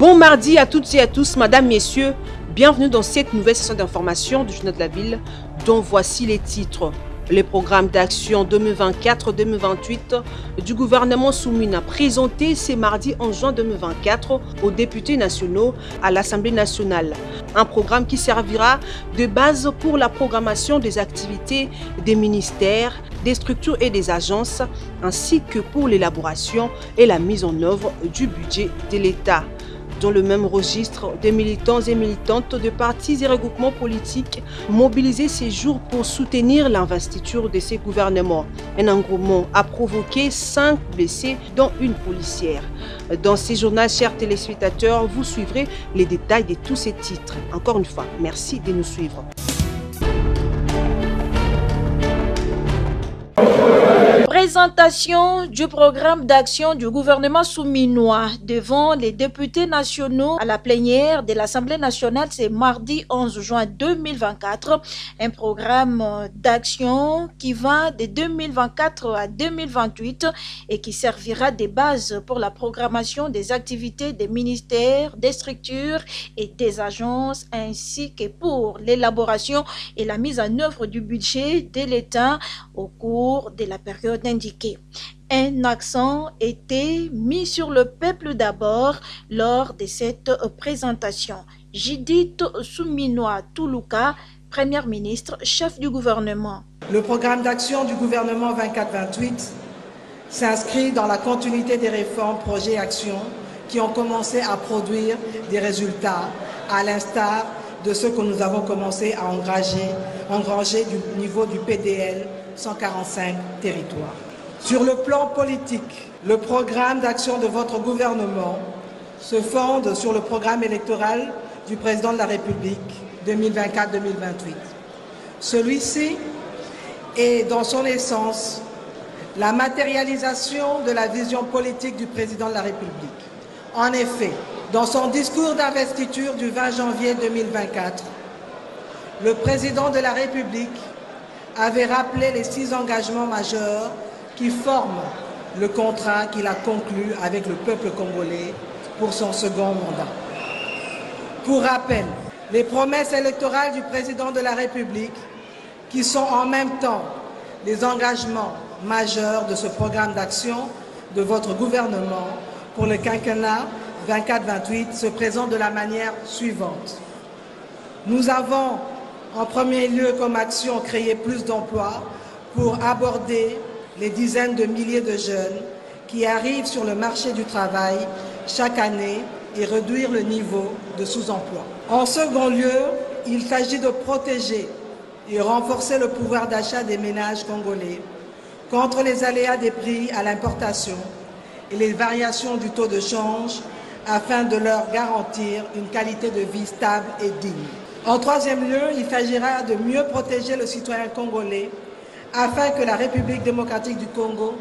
Bon mardi à toutes et à tous, mesdames, messieurs. Bienvenue dans cette nouvelle session d'information du Journal de la Ville, dont voici les titres. Les programmes d'action 2024-2028 du gouvernement Soumina présenté ce mardi 11 juin 2024 aux députés nationaux à l'Assemblée nationale. Un programme qui servira de base pour la programmation des activités des ministères, des structures et des agences, ainsi que pour l'élaboration et la mise en œuvre du budget de l'État. Dans le même registre, des militants et militantes de partis et regroupements politiques mobilisés ces jours pour soutenir l'investiture de ces gouvernements. Un engouement a provoqué 5 blessés, dont une policière. Dans ces journaux, chers téléspectateurs, vous suivrez les détails de tous ces titres. Encore une fois, merci de nous suivre. Présentation du programme d'action du gouvernement souminois devant les députés nationaux à la plénière de l'Assemblée nationale, c'est mardi 11 juin 2024. Un programme d'action qui va de 2024 à 2028 et qui servira de base pour la programmation des activités des ministères, des structures et des agences, ainsi que pour l'élaboration et la mise en œuvre du budget de l'État au cours de la période indiquée. Un accent était mis sur le peuple d'abord lors de cette présentation. Judith Souminois Toulouka, Première ministre, chef du gouvernement. Le programme d'action du gouvernement 24-28 s'inscrit dans la continuité des réformes, projets et actions qui ont commencé à produire des résultats, à l'instar de ceux que nous avons commencé à engranger du niveau du PDL 145 territoires. Sur le plan politique, le programme d'action de votre gouvernement se fonde sur le programme électoral du président de la République 2024-2028. Celui-ci est dans son essence la matérialisation de la vision politique du président de la République. En effet, dans son discours d'investiture du 20 janvier 2024, le président de la République avait rappelé les 6 engagements majeurs qui forment le contrat qu'il a conclu avec le peuple congolais pour son second mandat. Pour rappel, les promesses électorales du président de la République, qui sont en même temps les engagements majeurs de ce programme d'action de votre gouvernement pour le quinquennat 24-28, se présentent de la manière suivante. Nous avons en premier lieu comme action créer plus d'emplois pour aborder les dizaines de milliers de jeunes qui arrivent sur le marché du travail chaque année et réduire le niveau de sous-emploi. En second lieu, il s'agit de protéger et renforcer le pouvoir d'achat des ménages congolais contre les aléas des prix à l'importation et les variations du taux de change afin de leur garantir une qualité de vie stable et digne. En troisième lieu, il s'agira de mieux protéger le citoyen congolais afin que la République démocratique du Congo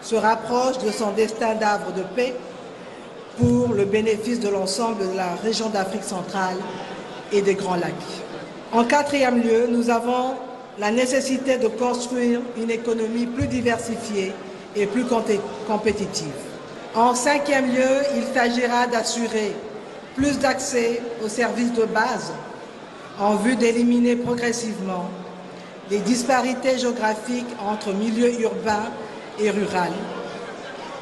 se rapproche de son destin d'havre de paix pour le bénéfice de l'ensemble de la région d'Afrique centrale et des Grands Lacs. En quatrième lieu, nous avons la nécessité de construire une économie plus diversifiée et plus compétitive. En cinquième lieu, il s'agira d'assurer plus d'accès aux services de base en vue d'éliminer progressivement les disparités géographiques entre milieux urbains et ruraux,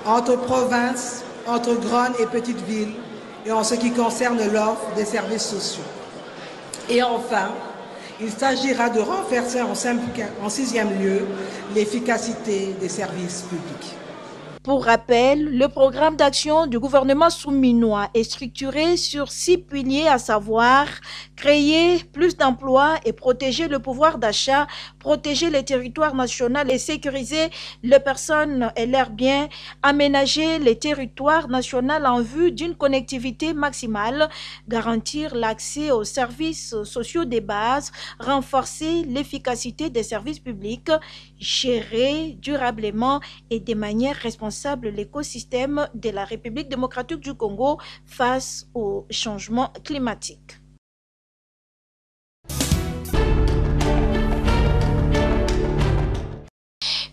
entre provinces, entre grandes et petites villes, et en ce qui concerne l'offre des services sociaux. Et enfin, il s'agira de renforcer en sixième lieu l'efficacité des services publics. Pour rappel, le programme d'action du gouvernement souminois est structuré sur 6 piliers, à savoir créer plus d'emplois et protéger le pouvoir d'achat, protéger les territoires nationaux et sécuriser les personnes et leurs biens, aménager les territoires nationaux en vue d'une connectivité maximale, garantir l'accès aux services sociaux de base, renforcer l'efficacité des services publics, gérer durablement et de manière responsable l'écosystème de la République démocratique du Congo face au changement climatique.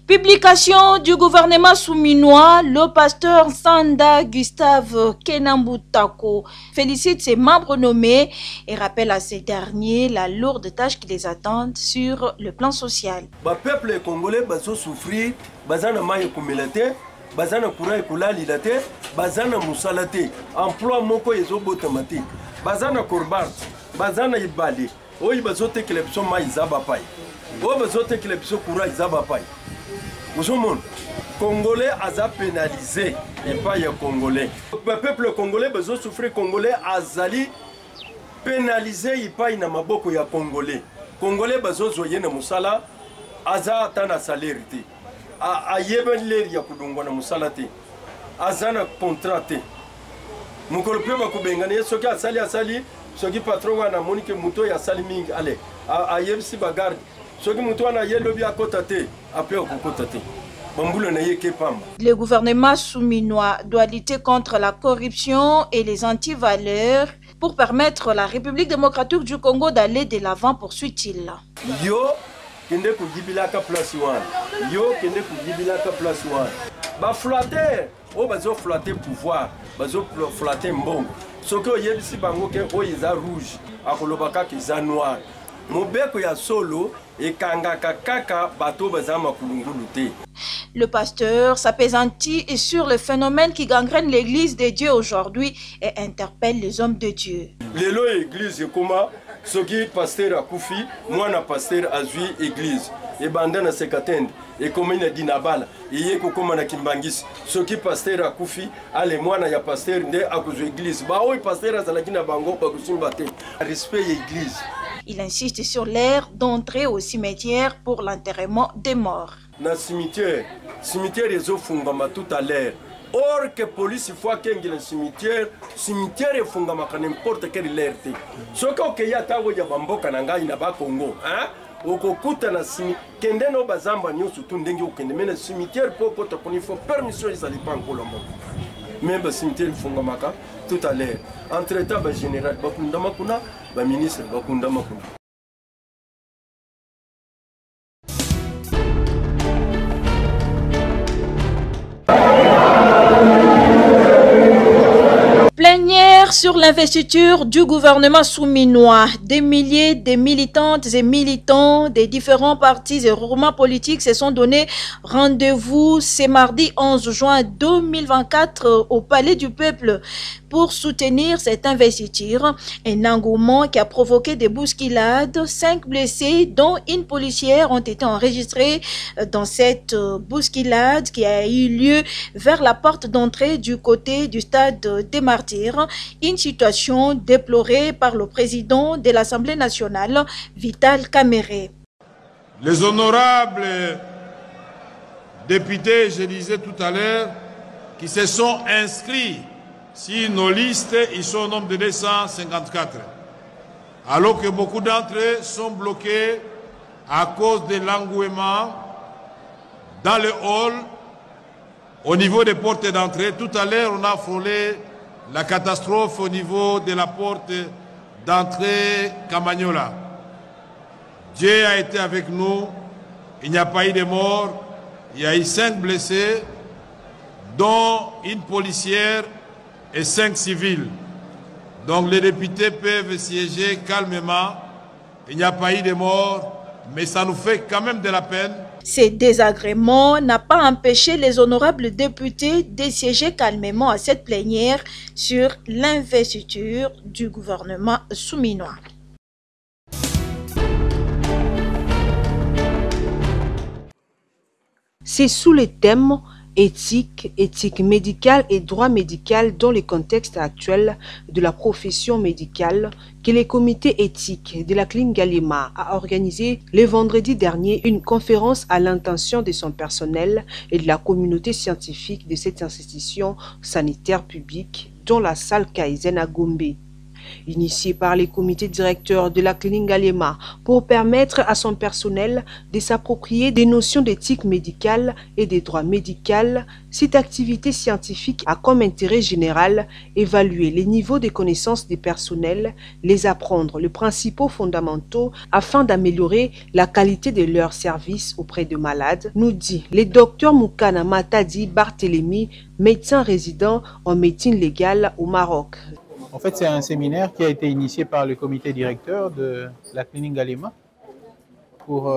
Publication du gouvernement souminois, le pasteur Sanda Gustave Kenambutako félicite ses membres nommés et rappelle à ces derniers la lourde tâche qui les attend sur le plan social. Le peuple congolais va souffrir, bazana maye kumilate, bazana kura ekulali late, bazana musalate, emploi moko ezo botamati, bazana korbar, bazana ibali, oyi bazote kelepso ma izaba pai, o bazote kelepso kura izaba pai. Vous Congolais a pénalisé et pas les Congolais. Le peuple congolais besoin souffrir Congolais azali pénalisé et pas na maboko ya Congolais. Congolais besoin zoyer na musala aza tana salaire te. A yeben ler ya kudungwa na musala te. Aza na contrat te. Mukolo pe bakubengana soki asali soki patron wana monike muto ya sali mingi ale. A yebsi bagarde. Le gouvernement souminois doit lutter contre la corruption et les antivaleurs pour permettre à la République démocratique du Congo d'aller de l'avant, poursuit-il. Yo, kende kujibilaka place one. Yo, kende kujibilaka place one. Ba flatter, o bazo flatter pouvoir, bazo flatter mbongo. Soko yebisi bango ke o iza rouge, akolobaka ki za noir. Mobeko ya solo et kangaka kaka bato bazama kulungulute. Le pasteur s'appesantit sur le phénomène qui gangrène l'église de Dieu aujourd'hui et interpelle les hommes de Dieu. Lelo église comment soki pasteur akufi, moi na pasteur azui église et bandana sekatende et commune dinabala et yeko koma na kimbangisi soki pasteur akufi ale mwana ya pasteur nde akuzu église ba oy pasteur azalaki na bango ba kusimba te respect église. Il insiste sur l'ère d'entrer au cimetière pour l'enterrement des morts. Dans le cimetière est fungama tout à l'heure. Or que police fois qu'il y a un cimetière est fungama n'importe quelle heure. Ce qu'il y a ya bamboka nanga ina ba Congo, hein? Okokuta na kende no bazamba nyosu tundengi okende mena cimetière poko to faut permission izali pas en Colombo. Même le cimetière fungama tout à l'heure. Entre-temps ba général bakundama kuna ba ministre bakundama kuna. Plénière sur l'investiture du gouvernement souminois. Des milliers de militantes et militants des différents partis et groupements politiques se sont donné rendez-vous ce mardi 11 juin 2024 au Palais du Peuple pour soutenir cette investiture. Un engouement qui a provoqué des bousculades. 5 blessés, dont une policière, ont été enregistrés dans cette bousculade qui a eu lieu vers la porte d'entrée du côté du stade des Martyrs. Une situation déplorée par le président de l'Assemblée nationale, Vital Kamerhe. Les honorables députés, je disais tout à l'heure, qui se sont inscrits sur nos listes, ils sont au nombre de 254. Alors que beaucoup d'entre eux sont bloqués à cause de l'engouement dans le hall, au niveau des portes d'entrée. Tout à l'heure, on a frôlé la catastrophe au niveau de la porte d'entrée Camagnola. Dieu a été avec nous, il n'y a pas eu de morts, il y a eu 5 blessés, dont une policière et 5 civils. Donc les députés peuvent siéger calmement, il n'y a pas eu de morts, mais ça nous fait quand même de la peine. Ces désagréments n'ont pas empêché les honorables députés de siéger calmement à cette plénière sur l'investiture du gouvernement souminois. C'est sous les thèmes éthique, éthique médicale et droit médical dans le contexte actuel de la profession médicale que le comité éthique de la clinique Galema a organisé le vendredi dernier une conférence à l'intention de son personnel et de la communauté scientifique de cette institution sanitaire publique dans la salle Kaizen à Gombe. Initié par les comités directeurs de la clinique Galema pour permettre à son personnel de s'approprier des notions d'éthique médicale et des droits médicaux, cette activité scientifique a comme intérêt général évaluer les niveaux de connaissances des personnels, les apprendre les principaux fondamentaux afin d'améliorer la qualité de leurs services auprès de malades, nous dit le docteur Moukana Matadi Barthélémy, médecin résident en médecine légale au Maroc. En fait, c'est un séminaire qui a été initié par le comité directeur de la clinique Galema pour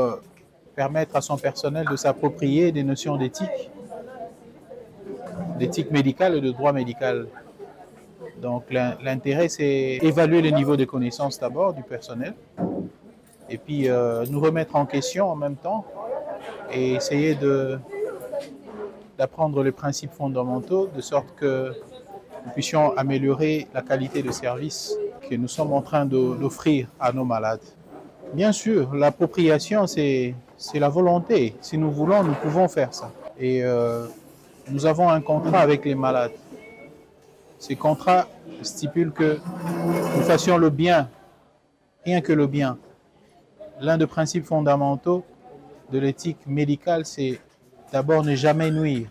permettre à son personnel de s'approprier des notions d'éthique médicale et de droit médical. Donc l'intérêt, c'est évaluer le niveau de connaissance d'abord du personnel et puis nous remettre en question en même temps et essayer d'apprendre les principes fondamentaux de sorte que nous puissions améliorer la qualité de service que nous sommes en train d'offrir à nos malades. Bien sûr, l'appropriation, c'est la volonté. Si nous voulons, nous pouvons faire ça. Et nous avons un contrat avec les malades. Ces contrats stipulent que nous fassions le bien, rien que le bien. L'un des principes fondamentaux de l'éthique médicale, c'est d'abord ne jamais nuire.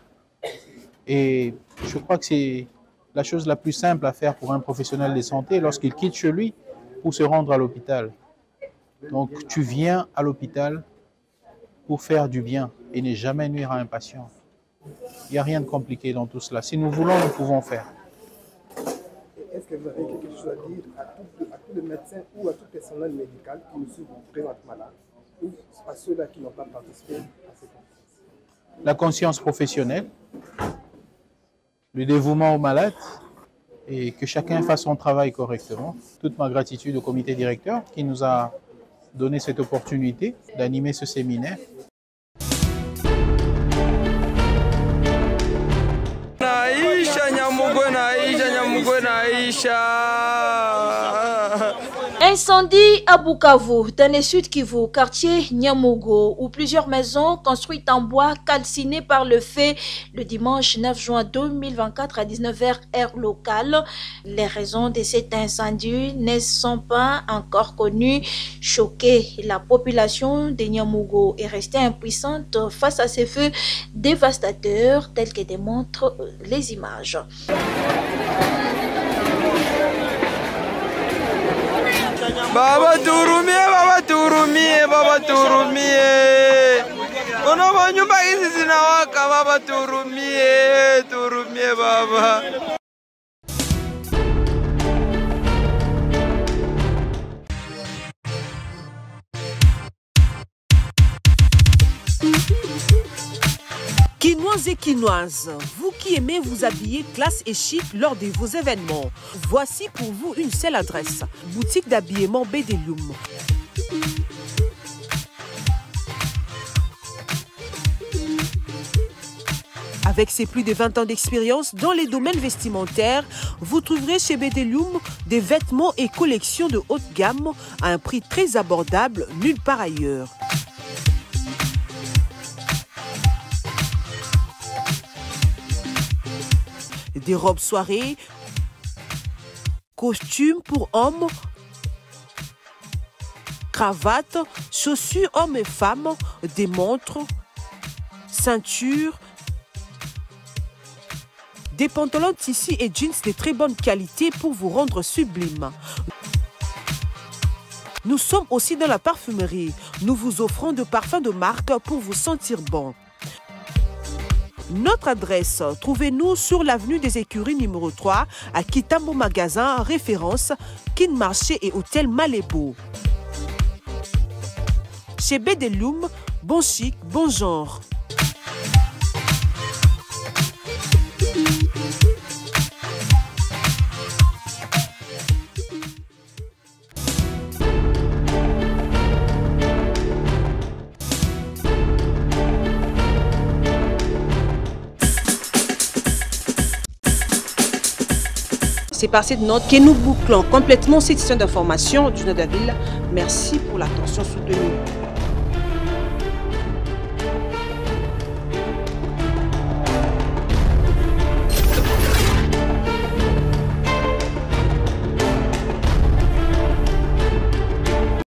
Et je crois que c'est la chose la plus simple à faire pour un professionnel de santé lorsqu'il quitte chez lui pour se rendre à l'hôpital. Donc tu viens à l'hôpital pour faire du bien et ne jamais nuire à un patient. Il n'y a rien de compliqué dans tout cela. Si nous voulons, nous pouvons faire. Est-ce que vous avez quelque chose à dire à tous les médecins ou à tout personnel médical qui nous présentent malades ou à ceux-là qui n'ont pas participé à ces conférences? La conscience professionnelle, le dévouement aux malades et que chacun fasse son travail correctement. Toute ma gratitude au comité directeur qui nous a donné cette opportunité d'animer ce séminaire. Incendie à Bukavu, dans le sud Kivu, quartier Nyamugo, où plusieurs maisons construites en bois calcinées par le feu le dimanche 9 juin 2024 à 19h heure locale. Les raisons de cet incendie ne sont pas encore connues. Choquée, la population de Nyamugo est restée impuissante face à ces feux dévastateurs tels que démontrent les images. Baba turumie, baba turumie, baba turumie. Ono banyumba hizi zinawaka, baba turumie, turumie baba. Quinoises et quinoises, vous qui aimez vous habiller classe et chic lors de vos événements, voici pour vous une seule adresse, boutique d'habillement Bédéloum. Avec ses plus de 20 ans d'expérience dans les domaines vestimentaires, vous trouverez chez Bédéloum des vêtements et collections de haute gamme à un prix très abordable nulle part ailleurs. Des robes soirées, costumes pour hommes, cravates, chaussures hommes et femmes, des montres, ceintures, des pantalons tissus et jeans de très bonne qualité pour vous rendre sublime. Nous sommes aussi dans la parfumerie. Nous vous offrons de parfums de marque pour vous sentir bon. Notre adresse, trouvez-nous sur l'avenue des Écuries numéro 3 à Kitambo Magasin, référence Kin Marché et Hôtel Malébo. Chez Bédéloum, bon chic, bon genre. C'est par cette note que nous bouclons complètement cette session d'information du Journal de la Ville. Merci pour l'attention soutenue.